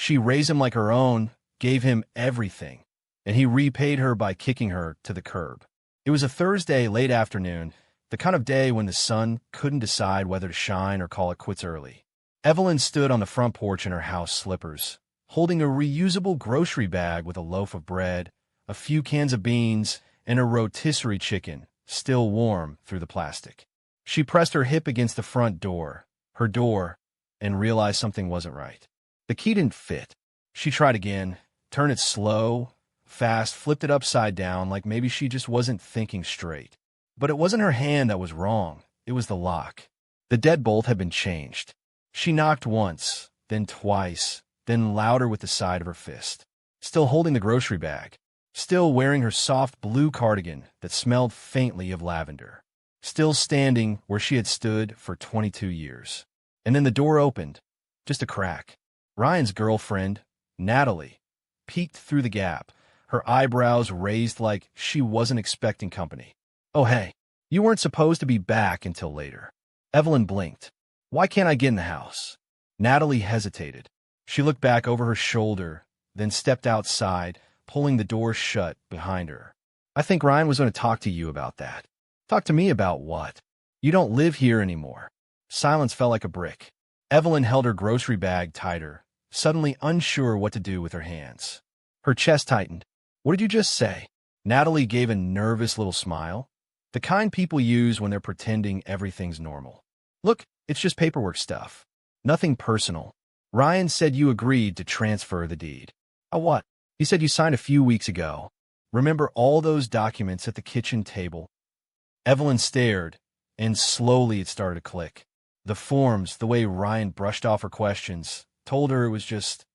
She raised him like her own, gave him everything, and he repaid her by kicking her to the curb. It was a Thursday late afternoon, the kind of day when the sun couldn't decide whether to shine or call it quits early. Evelyn stood on the front porch in her house slippers, holding a reusable grocery bag with a loaf of bread, a few cans of beans, and a rotisserie chicken, still warm through the plastic. She pressed her hip against the front door, her door, and realized something wasn't right. The key didn't fit. She tried again, turned it slow, fast, flipped it upside down like maybe she just wasn't thinking straight. But it wasn't her hand that was wrong, it was the lock. The deadbolt had been changed. She knocked once, then twice, then louder with the side of her fist. Still holding the grocery bag. Still wearing her soft blue cardigan that smelled faintly of lavender. Still standing where she had stood for 22 years. And then the door opened, just a crack. Ryan's girlfriend, Natalie, peeked through the gap, her eyebrows raised like she wasn't expecting company. "Oh, hey, you weren't supposed to be back until later." Evelyn blinked. "Why can't I get in the house?" Natalie hesitated. She looked back over her shoulder, then stepped outside, pulling the door shut behind her. "I think Ryan was going to talk to you about that." "Talk to me about what?" "You don't live here anymore." Silence fell like a brick. Evelyn held her grocery bag tighter, suddenly unsure what to do with her hands. Her chest tightened. "What did you just say?" Natalie gave a nervous little smile. The kind people use when they're pretending everything's normal. "Look, it's just paperwork stuff. Nothing personal. Ryan said you agreed to transfer the deed." "Oh, what?" "He said you signed a few weeks ago. Remember all those documents at the kitchen table?" Evelyn stared, and slowly it started to click. The forms, the way Ryan brushed off her questions, told her it was just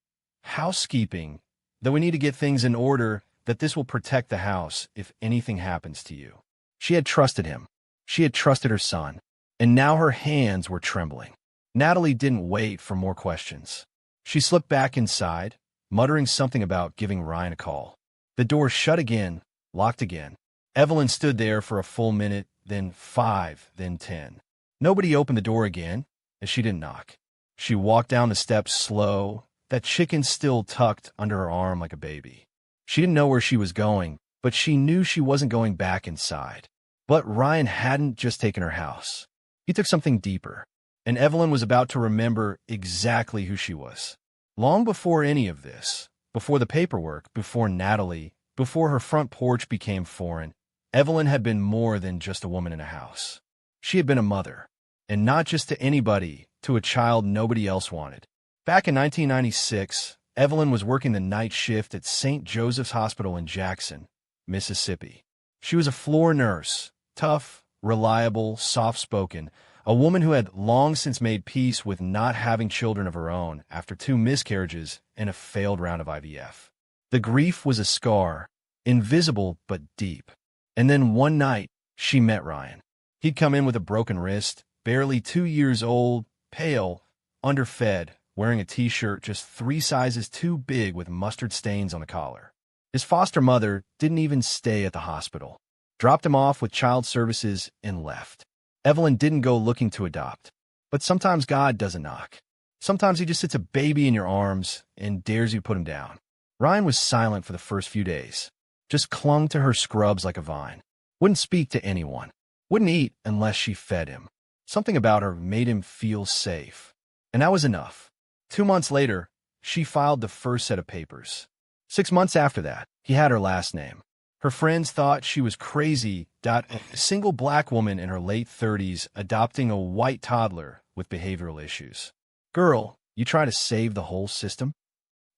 housekeeping, that we need to get things in order, that this will protect the house if anything happens to you. She had trusted him. She had trusted her son. And now her hands were trembling. Natalie didn't wait for more questions. She slipped back inside, muttering something about giving Ryan a call. The door shut again, locked again. Evelyn stood there for a full minute, then 5, then 10. Nobody opened the door again, and she didn't knock. She walked down the steps slow, that chicken still tucked under her arm like a baby. She didn't know where she was going, but she knew she wasn't going back inside. But Ryan hadn't just taken her house. He took something deeper, and Evelyn was about to remember exactly who she was. Long before any of this, before the paperwork, before Natalie, before her front porch became foreign, Evelyn had been more than just a woman in a house. She had been a mother, and not just to anybody, to a child nobody else wanted. Back in 1996, Evelyn was working the night shift at St. Joseph's Hospital in Jackson, Mississippi. She was a floor nurse, tough, reliable, soft-spoken, a woman who had long since made peace with not having children of her own after 2 miscarriages and a failed round of IVF. The grief was a scar, invisible but deep. And then one night, she met Ryan. He'd come in with a broken wrist, barely 2 years old, pale, underfed, wearing a t-shirt just 3 sizes too big with mustard stains on the collar. His foster mother didn't even stay at the hospital. Dropped him off with child services and left. Evelyn didn't go looking to adopt. But sometimes God doesn't knock. Sometimes he just sits a baby in your arms and dares you put him down. Ryan was silent for the first few days. Just clung to her scrubs like a vine. Wouldn't speak to anyone. Wouldn't eat unless she fed him. Something about her made him feel safe. And that was enough. 2 months later, she filed the first set of papers. 6 months after that, he had her last name. Her friends thought she was crazy. A single black woman in her late 30s adopting a white toddler with behavioral issues. "Girl, you try to save the whole system?"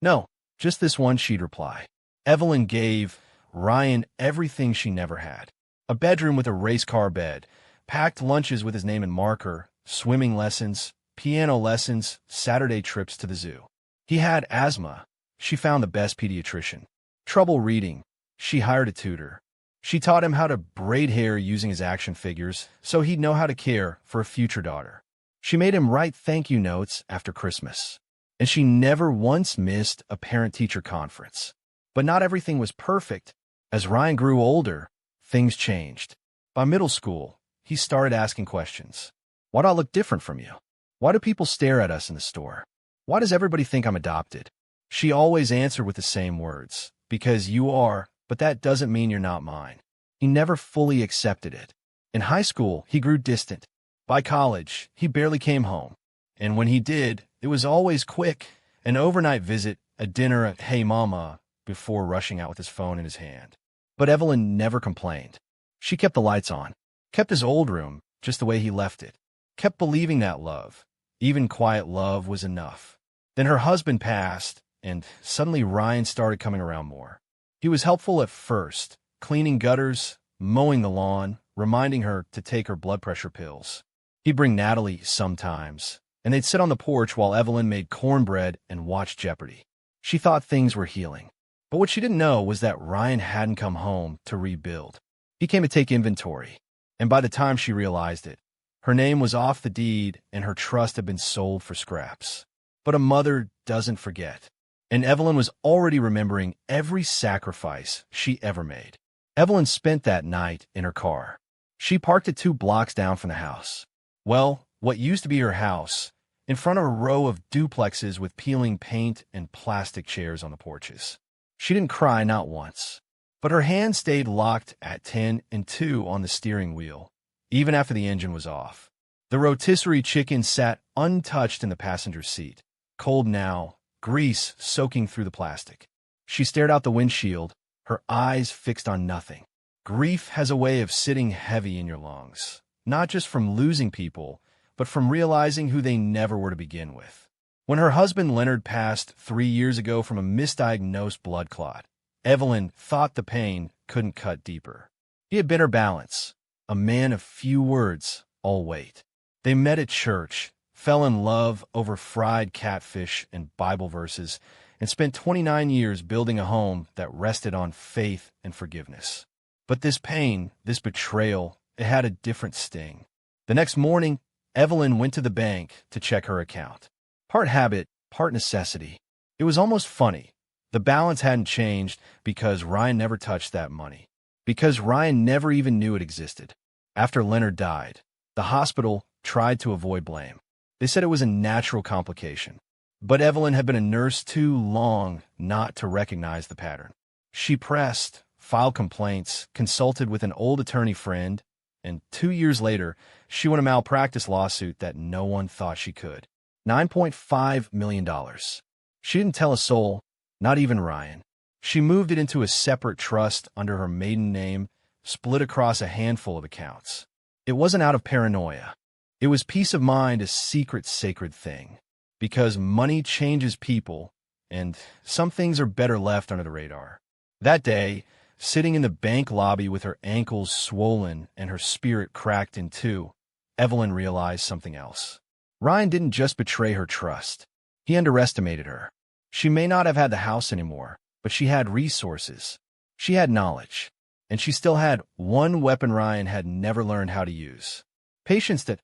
"No, just this one," she'd reply. Evelyn gave Ryan everything she never had. A bedroom with a race car bed, packed lunches with his name and marker, swimming lessons, piano lessons, Saturday trips to the zoo. He had asthma. She found the best pediatrician. Trouble reading. She hired a tutor. She taught him how to braid hair using his action figures so he'd know how to care for a future daughter. She made him write thank you notes after Christmas. And she never once missed a parent-teacher conference. But not everything was perfect. As Ryan grew older, things changed. By middle school, he started asking questions. "Why do I look different from you? Why do people stare at us in the store? Why does everybody think I'm adopted?" She always answered with the same words, because you are, but that doesn't mean you're not mine. He never fully accepted it. In high school, he grew distant. By college, he barely came home. And when he did, it was always quick, an overnight visit, a dinner, a "Hey Mama," before rushing out with his phone in his hand. But Evelyn never complained. She kept the lights on, kept his old room just the way he left it, kept believing that love, even quiet love, was enough. Then her husband passed, and suddenly Ryan started coming around more. He was helpful at first, cleaning gutters, mowing the lawn, reminding her to take her blood pressure pills. He'd bring Natalie sometimes, and they'd sit on the porch while Evelyn made cornbread and watched Jeopardy. She thought things were healing. But what she didn't know was that Ryan hadn't come home to rebuild. He came to take inventory, and by the time she realized it, her name was off the deed and her trust had been sold for scraps. But a mother doesn't forget, and Evelyn was already remembering every sacrifice she ever made. Evelyn spent that night in her car. She parked it 2 blocks down from the house. Well, what used to be her house, in front of a row of duplexes with peeling paint and plastic chairs on the porches. She didn't cry, not once, but her hand stayed locked at 10 and 2 on the steering wheel, even after the engine was off. The rotisserie chicken sat untouched in the passenger seat, cold now, grease soaking through the plastic. She stared out the windshield, her eyes fixed on nothing. Grief has a way of sitting heavy in your lungs, not just from losing people, but from realizing who they never were to begin with. When her husband Leonard passed 3 years ago from a misdiagnosed blood clot, Evelyn thought the pain couldn't cut deeper. He had been her balance, a man of few words, all weight. They met at church, fell in love over fried catfish and Bible verses, and spent 29 years building a home that rested on faith and forgiveness. But this pain, this betrayal, it had a different sting. The next morning, Evelyn went to the bank to check her account. Part habit, part necessity. It was almost funny. The balance hadn't changed because Ryan never touched that money. Because Ryan never even knew it existed. After Leonard died, the hospital tried to avoid blame. They said it was a natural complication. But Evelyn had been a nurse too long not to recognize the pattern. She pressed, filed complaints, consulted with an old attorney friend, and 2 years later, she won a malpractice lawsuit that no one thought she could. $9.5 million. She didn't tell a soul, not even Ryan. She moved it into a separate trust under her maiden name, split across a handful of accounts. It wasn't out of paranoia. It was peace of mind, a secret, sacred thing. Because money changes people, and some things are better left under the radar. That day, sitting in the bank lobby with her ankles swollen and her spirit cracked in two, Evelyn realized something else. Ryan didn't just betray her trust. He underestimated her. She may not have had the house anymore, but she had resources. She had knowledge. And she still had one weapon Ryan had never learned how to use. Patience that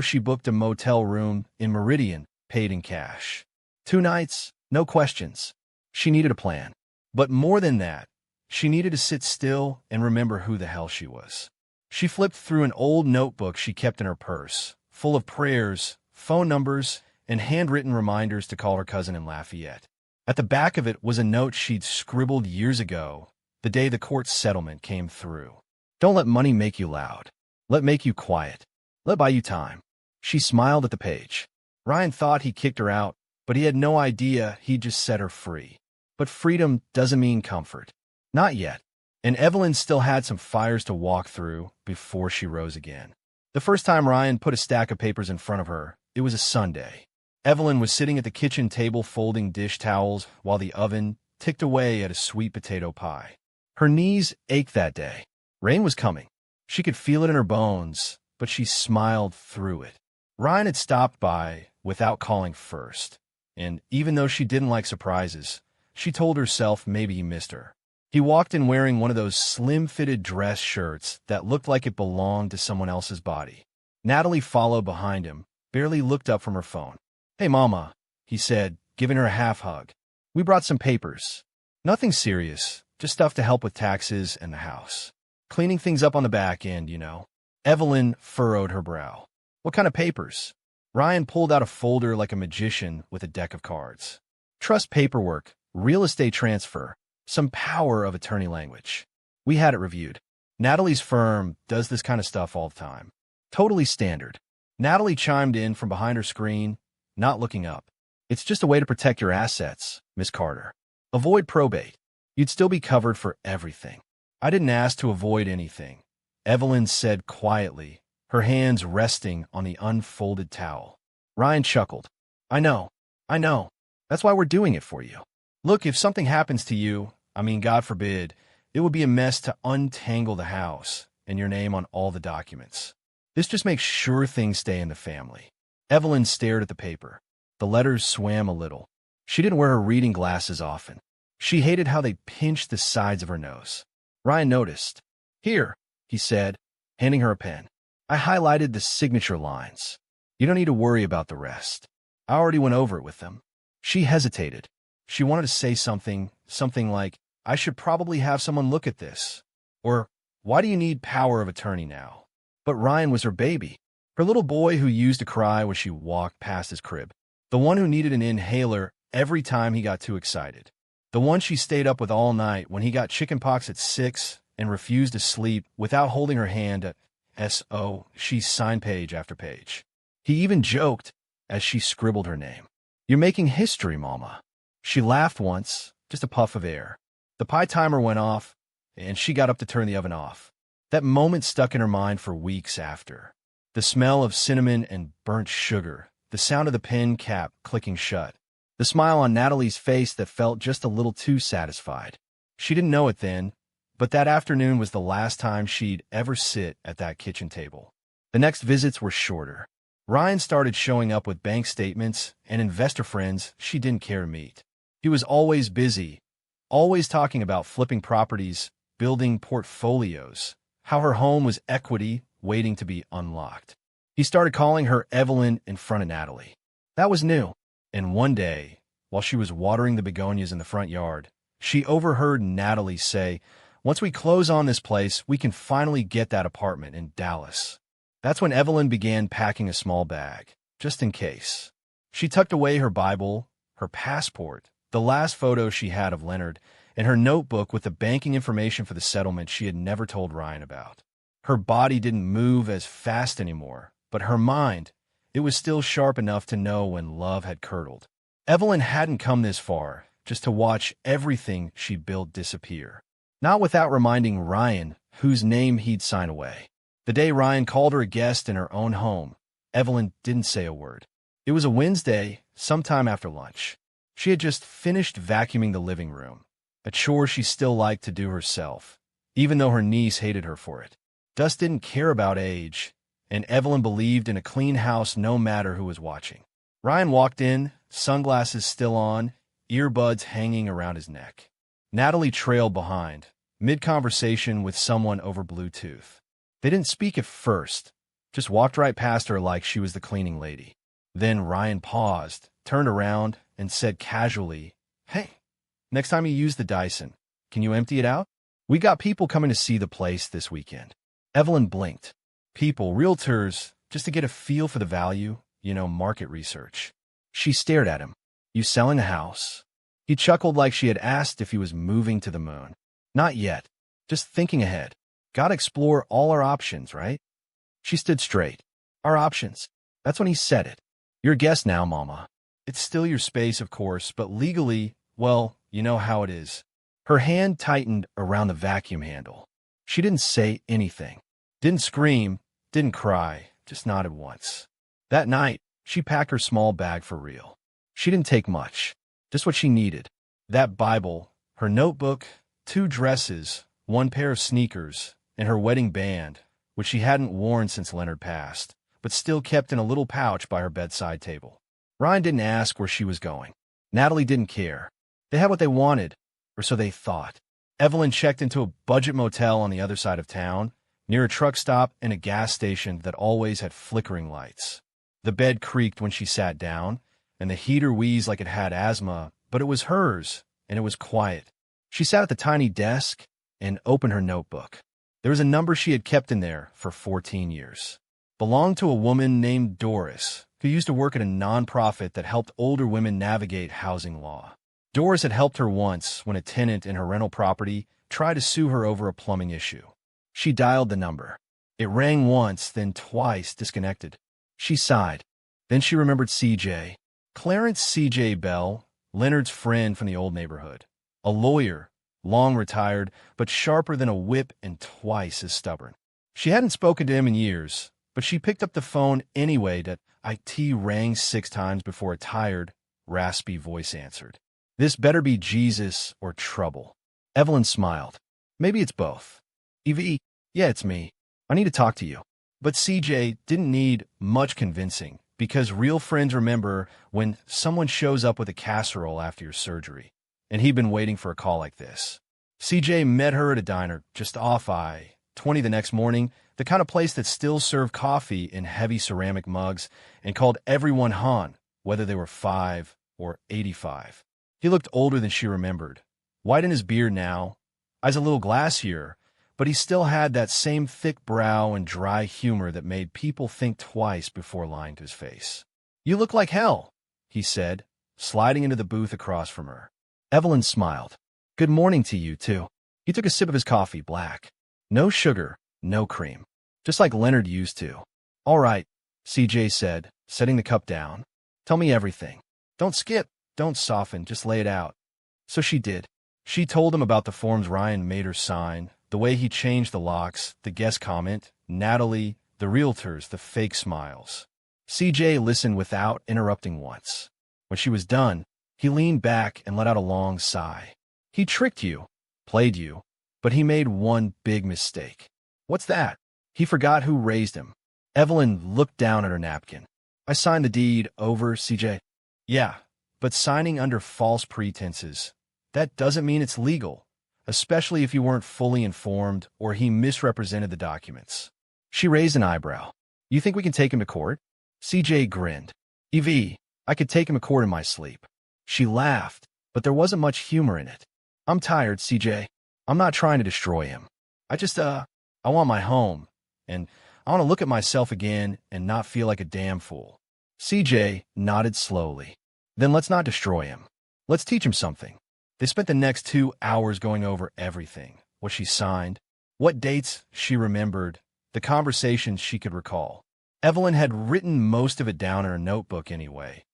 she booked a motel room in Meridian, paid in cash. 2 nights, no questions. She needed a plan. But more than that, she needed to sit still and remember who the hell she was. She flipped through an old notebook she kept in her purse, full of prayers, phone numbers, and handwritten reminders to call her cousin in Lafayette. At the back of it was a note she'd scribbled years ago, the day the court settlement came through. Don't let money make you loud. Let make you quiet. Let buy you time. She smiled at the page. Ryan thought he kicked her out, but he had no idea he'd just set her free. But freedom doesn't mean comfort. Not yet. And Evelyn still had some fires to walk through before she rose again. The first time Ryan put a stack of papers in front of her, it was a Sunday. Evelyn was sitting at the kitchen table folding dish towels while the oven ticked away at a sweet potato pie. Her knees ached that day. Rain was coming. She could feel it in her bones, but she smiled through it. Ryan had stopped by without calling first, and even though she didn't like surprises, she told herself maybe he missed her. He walked in wearing one of those slim-fitted dress shirts that looked like it belonged to someone else's body. Natalie followed behind him, barely looked up from her phone. "Hey, Mama," he said, giving her a half hug. "We brought some papers. Nothing serious, just stuff to help with taxes and the house. Cleaning things up on the back end, you know." Evelyn furrowed her brow. "What kind of papers?" Ryan pulled out a folder like a magician with a deck of cards. Trust paperwork, real estate transfer, some power of attorney language. We had it reviewed. Natalie's firm does this kind of stuff all the time. Totally standard. Natalie chimed in from behind her screen, not looking up. It's just a way to protect your assets, Miss Carter. Avoid probate. You'd still be covered for everything. I didn't ask to avoid anything, Evelyn said quietly, her hands resting on the unfolded towel. Ryan chuckled. I know. That's why we're doing it for you. Look, if something happens to you, God forbid, it would be a mess to untangle the house and your name on all the documents. This just makes sure things stay in the family. Evelyn stared at the paper. The letters swam a little. She didn't wear her reading glasses often. She hated how they pinched the sides of her nose. Ryan noticed. Here, he said, handing her a pen. I highlighted the signature lines. You don't need to worry about the rest. I already went over it with them. She hesitated. She wanted to say something like, I should probably have someone look at this. Or, why do you need power of attorney now? But Ryan was her baby. Her little boy who used to cry when she walked past his crib. The one who needed an inhaler every time he got too excited. The one she stayed up with all night when he got chickenpox at 6 and refused to sleep without holding her hand at S.O. She signed page after page. He even joked as she scribbled her name. You're making history, Mama. She laughed once, just a puff of air. The pie timer went off, and she got up to turn the oven off. That moment stuck in her mind for weeks after. The smell of cinnamon and burnt sugar, the sound of the pen cap clicking shut, the smile on Natalie's face that felt just a little too satisfied. She didn't know it then, but that afternoon was the last time she'd ever sit at that kitchen table. The next visits were shorter. Ryan started showing up with bank statements and investor friends she didn't care to meet. He was always busy, always talking about flipping properties, building portfolios, how her home was equity waiting to be unlocked. He started calling her Evelyn in front of Natalie. That was new. And one day, while she was watering the begonias in the front yard, she overheard Natalie say, once we close on this place, we can finally get that apartment in Dallas. That's when Evelyn began packing a small bag, just in case. She tucked away her Bible, her passport, the last photo she had of Leonard, and her notebook with the banking information for the settlement she had never told Ryan about. Her body didn't move as fast anymore, but her mind, it was still sharp enough to know when love had curdled. Evelyn hadn't come this far, just to watch everything she built disappear. Not without reminding Ryan whose name he'd sign away. The day Ryan called her a guest in her own home, Evelyn didn't say a word. It was a Wednesday, sometime after lunch. She had just finished vacuuming the living room, a chore she still liked to do herself, even though her niece hated her for it. Dust didn't care about age, and Evelyn believed in a clean house no matter who was watching. Ryan walked in, sunglasses still on, earbuds hanging around his neck. Natalie trailed behind, mid-conversation with someone over Bluetooth. They didn't speak at first, just walked right past her like she was the cleaning lady. Then Ryan paused, turned around, and said casually, Hey, next time you use the Dyson, can you empty it out? We got people coming to see the place this weekend. Evelyn blinked. People, realtors, just to get a feel for the value, market research. She stared at him. You selling a house? He chuckled like she had asked if he was moving to the moon. Not yet. Just thinking ahead. Gotta explore all our options, right? She stood straight. Our options. That's when he said it. You're a guest now, Mama. It's still your space, of course, but legally, well, you know how it is. Her hand tightened around the vacuum handle. She didn't say anything. Didn't scream, didn't cry, just nodded once. That night, she packed her small bag for real. She didn't take much, just what she needed. That Bible, her notebook, 2 dresses, 1 pair of sneakers, and her wedding band, which she hadn't worn since Leonard passed, but still kept in a little pouch by her bedside table. Ryan didn't ask where she was going. Natalie didn't care. They had what they wanted, or so they thought. Evelyn checked into a budget motel on the other side of town, near a truck stop and a gas station that always had flickering lights. The bed creaked when she sat down, and the heater wheezed like it had asthma, but it was hers, and it was quiet. She sat at the tiny desk and opened her notebook. There was a number she had kept in there for 14 years. Belonged to a woman named Doris, who used to work at a nonprofit that helped older women navigate housing law. Doris had helped her once when a tenant in her rental property tried to sue her over a plumbing issue. She dialed the number. It rang once, then twice, disconnected. She sighed. Then she remembered CJ. Clarence C.J. Bell, Leonard's friend from the old neighborhood. A lawyer, long retired, but sharper than a whip and twice as stubborn. She hadn't spoken to him in years, but she picked up the phone anyway. That IT rang 6 times before a tired, raspy voice answered. This better be Jesus or trouble. Evelyn smiled. Maybe it's both. Evie, yeah, it's me. I need to talk to you. But CJ didn't need much convincing, because real friends remember when someone shows up with a casserole after your surgery, and he'd been waiting for a call like this. CJ met her at a diner just off I-20 the next morning, the kind of place that still served coffee in heavy ceramic mugs and called everyone Han, whether they were 5 or 85. He looked older than she remembered, white in his beard now, eyes a little glassier, but he still had that same thick brow and dry humor that made people think twice before lying to his face. You look like hell, he said, sliding into the booth across from her. Evelyn smiled. Good morning to you, too. He took a sip of his coffee, black. No sugar, no cream. Just like Leonard used to. All right, CJ said, setting the cup down. Tell me everything. Don't skip, don't soften, just lay it out. So she did. She told him about the forms Ryan made her sign, the way he changed the locks, the guest comment, Natalie, the realtors, the fake smiles. CJ listened without interrupting once. When she was done, he leaned back and let out a long sigh. He tricked you, played you, but he made one big mistake. What's that? He forgot who raised him. Evelyn looked down at her napkin. I signed the deed over, CJ. Yeah, but signing under false pretenses, that doesn't mean it's legal, especially if you weren't fully informed or he misrepresented the documents. She raised an eyebrow. You think we can take him to court? CJ grinned. Evie, I could take him to court in my sleep. She laughed, but there wasn't much humor in it. I'm tired, CJ. I'm not trying to destroy him. I want my home, and I want to look at myself again and not feel like a damn fool. CJ nodded slowly. Then let's not destroy him. Let's teach him something. They spent the next 2 hours going over everything, what she signed, what dates she remembered, the conversations she could recall. Evelyn had written most of it down in her notebook anyway,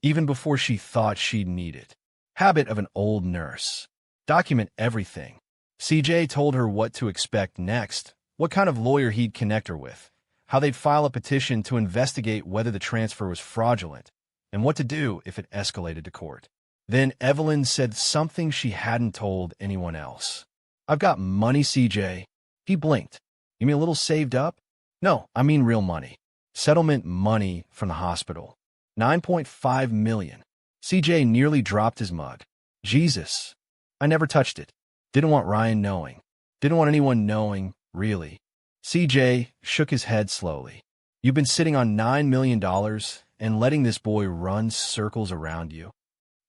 even before she thought she'd need it. Habit of an old nurse. Document everything. CJ told her what to expect next, what kind of lawyer he'd connect her with, how they'd file a petition to investigate whether the transfer was fraudulent, and what to do if it escalated to court. Then Evelyn said something she hadn't told anyone else. I've got money, CJ. He blinked. You mean a little saved up? No, I mean real money. Settlement money from the hospital. $9.5 million. CJ nearly dropped his mug. Jesus. I never touched it. Didn't want Ryan knowing. Didn't want anyone knowing, really. CJ shook his head slowly. You've been sitting on $9 million and letting this boy run circles around you.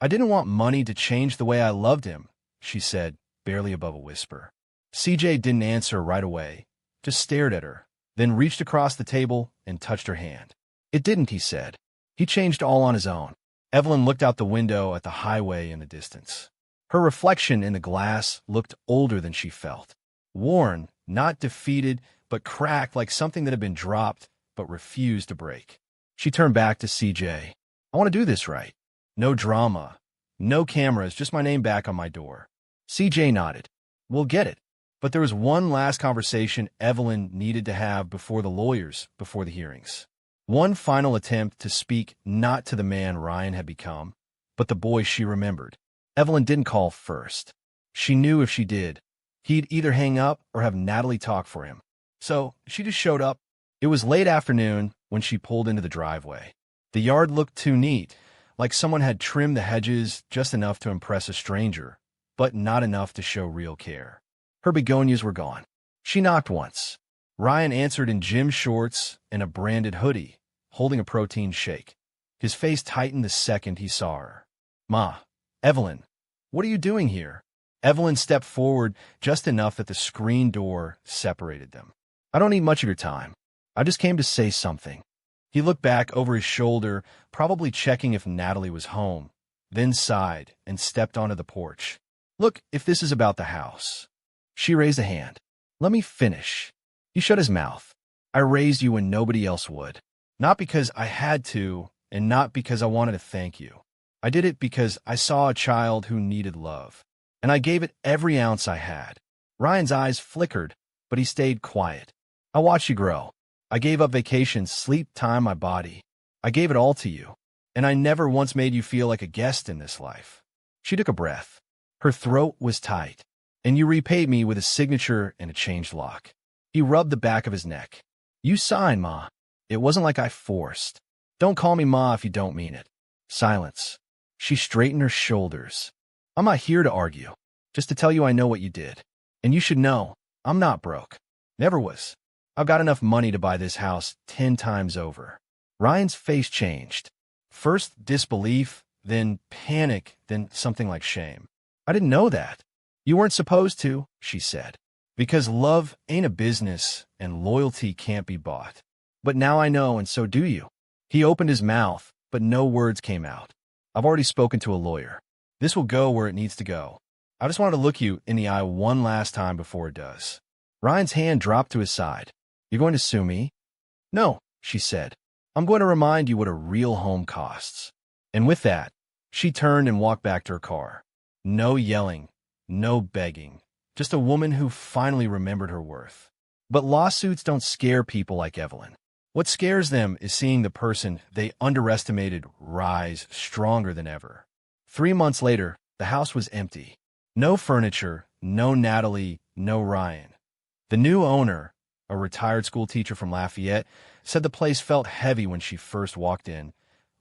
I didn't want money to change the way I loved him, she said, barely above a whisper. CJ didn't answer right away, just stared at her, then reached across the table and touched her hand. It didn't, he said. He changed all on his own. Evelyn looked out the window at the highway in the distance. Her reflection in the glass looked older than she felt. Worn, not defeated, but cracked like something that had been dropped but refused to break. She turned back to CJ. I want to do this right. No drama. No cameras, just my name back on my door. CJ nodded. We'll get it. But there was one last conversation Evelyn needed to have before the lawyers, before the hearings. One final attempt to speak not to the man Ryan had become, but the boy she remembered. Evelyn didn't call first. She knew if she did, he'd either hang up or have Natalie talk for him. So she just showed up. It was late afternoon when she pulled into the driveway. The yard looked too neat, like someone had trimmed the hedges just enough to impress a stranger, but not enough to show real care. Her begonias were gone. She knocked once. Ryan answered in gym shorts and a branded hoodie, holding a protein shake. His face tightened the second he saw her. Ma, Evelyn, what are you doing here? Evelyn stepped forward just enough that the screen door separated them. I don't need much of your time. I just came to say something. He looked back over his shoulder, probably checking if Natalie was home, then sighed and stepped onto the porch. Look, if this is about the house. She raised a hand. Let me finish. He shut his mouth. I raised you when nobody else would. Not because I had to, and not because I wanted to thank you. I did it because I saw a child who needed love, and I gave it every ounce I had. Ryan's eyes flickered, but he stayed quiet. I watched you grow. I gave up vacations, sleep, time, my body. I gave it all to you, and I never once made you feel like a guest in this life. She took a breath. Her throat was tight. And you repaid me with a signature and a changed lock. He rubbed the back of his neck. You signed, Ma. It wasn't like I forced. Don't call me Ma if you don't mean it. Silence. She straightened her shoulders. I'm not here to argue, just to tell you I know what you did. And you should know, I'm not broke. Never was. I've got enough money to buy this house 10 times over. Ryan's face changed. First disbelief, then panic, then something like shame. I didn't know that. You weren't supposed to, she said. Because love ain't a business and loyalty can't be bought. But now I know, and so do you. He opened his mouth, but no words came out. I've already spoken to a lawyer. This will go where it needs to go. I just wanted to look you in the eye one last time before it does. Ryan's hand dropped to his side. You're going to sue me? No, she said. I'm going to remind you what a real home costs. And with that, she turned and walked back to her car. No yelling, no begging, just a woman who finally remembered her worth. But lawsuits don't scare people like Evelyn. What scares them is seeing the person they underestimated rise stronger than ever. 3 months later, the house was empty. No furniture, no Natalie, no Ryan. The new owner, a retired school teacher from Lafayette, said the place felt heavy when she first walked in,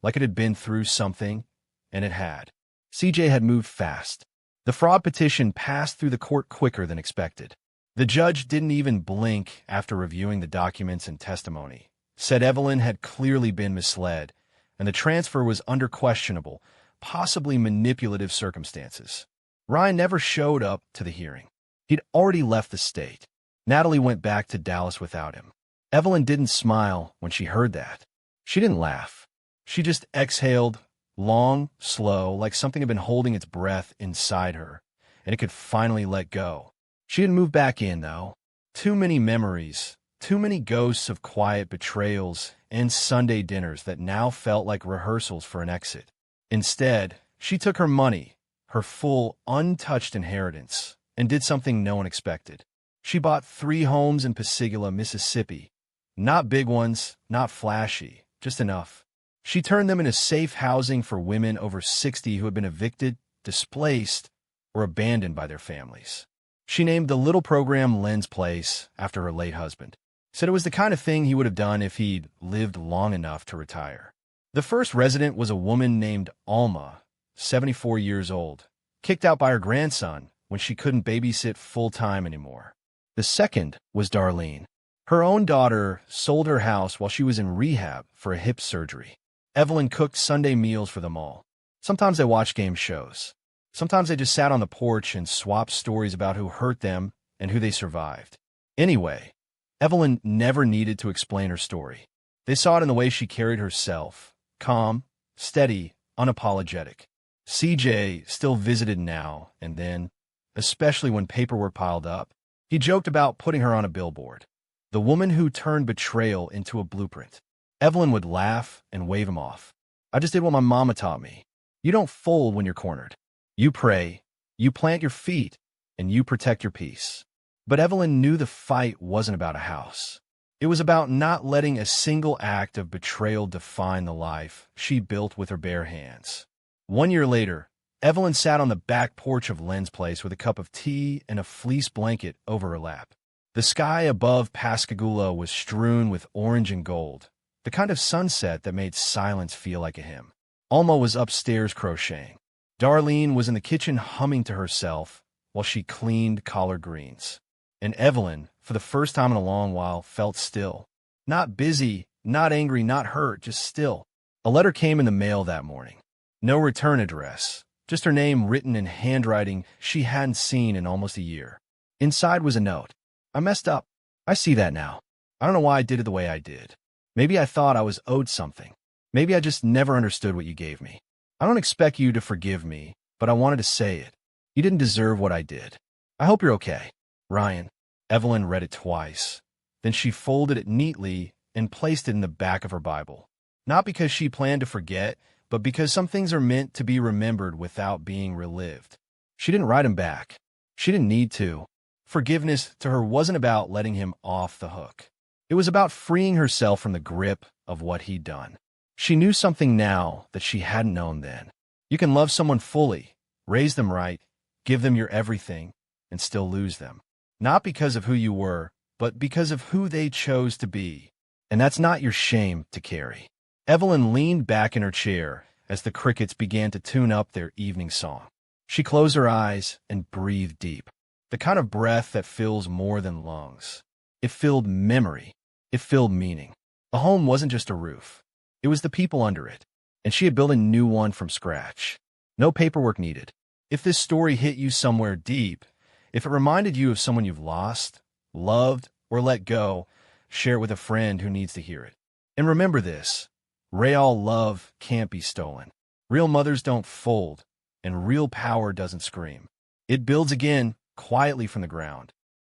like it had been through something, and it had. CJ had moved fast. The fraud petition passed through the court quicker than expected. The judge didn't even blink after reviewing the documents and testimony, said Evelyn had clearly been misled, and the transfer was under questionable, possibly manipulative circumstances. Ryan never showed up to the hearing. He'd already left the state. Natalie went back to Dallas without him. Evelyn didn't smile when she heard that. She didn't laugh. She just exhaled, long, slow, like something had been holding its breath inside her, and it could finally let go. She didn't move back in, though. Too many memories, too many ghosts of quiet betrayals and Sunday dinners that now felt like rehearsals for an exit. Instead, she took her money, her full, untouched inheritance, and did something no one expected. She bought 3 homes in Pascagoula, Mississippi. Not big ones, not flashy, just enough. She turned them into safe housing for women over 60 who had been evicted, displaced, or abandoned by their families. She named the little program Len's Place after her late husband. Said it was the kind of thing he would have done if he'd lived long enough to retire. The first resident was a woman named Alma, 74 years old, kicked out by her grandson when she couldn't babysit full-time anymore. The second was Darlene. Her own daughter sold her house while she was in rehab for a hip surgery. Evelyn cooked Sunday meals for them all. Sometimes they watched game shows. Sometimes they just sat on the porch and swapped stories about who hurt them and who they survived. Anyway, Evelyn never needed to explain her story. They saw it in the way she carried herself, calm, steady, unapologetic. CJ still visited now and then, especially when paperwork piled up. He joked about putting her on a billboard. The woman who turned betrayal into a blueprint. Evelyn would laugh and wave him off. I just did what my mama taught me. You don't fold when you're cornered. You pray, you plant your feet, and you protect your peace. But Evelyn knew the fight wasn't about a house. It was about not letting a single act of betrayal define the life she built with her bare hands. 1 year later, Evelyn sat on the back porch of Len's Place with a cup of tea and a fleece blanket over her lap. The sky above Pascagoula was strewn with orange and gold, the kind of sunset that made silence feel like a hymn. Alma was upstairs crocheting. Darlene was in the kitchen humming to herself while she cleaned collard greens. And Evelyn, for the first time in a long while, felt still. Not busy, not angry, not hurt, just still. A letter came in the mail that morning. No return address, just her name written in handwriting she hadn't seen in almost a year. Inside was a note. I messed up. I see that now. I don't know why I did it the way I did. Maybe I thought I was owed something. Maybe I just never understood what you gave me. I don't expect you to forgive me, but I wanted to say it. You didn't deserve what I did. I hope you're okay. Ryan. Evelyn read it twice. Then she folded it neatly and placed it in the back of her Bible. Not because she planned to forget, but because some things are meant to be remembered without being relived. She didn't write him back. She didn't need to. Forgiveness to her wasn't about letting him off the hook. It was about freeing herself from the grip of what he'd done. She knew something now that she hadn't known then. You can love someone fully, raise them right, give them your everything, and still lose them. Not because of who you were, but because of who they chose to be. And that's not your shame to carry. Evelyn leaned back in her chair as the crickets began to tune up their evening song. She closed her eyes and breathed deep. The kind of breath that fills more than lungs. It filled memory. It filled meaning. A home wasn't just a roof. It was the people under it. And she had built a new one from scratch. No paperwork needed. If this story hit you somewhere deep, if it reminded you of someone you've lost, loved, or let go, share it with a friend who needs to hear it. And remember this, real love can't be stolen. Real mothers don't fold, and real power doesn't scream. It builds again, quietly from the ground.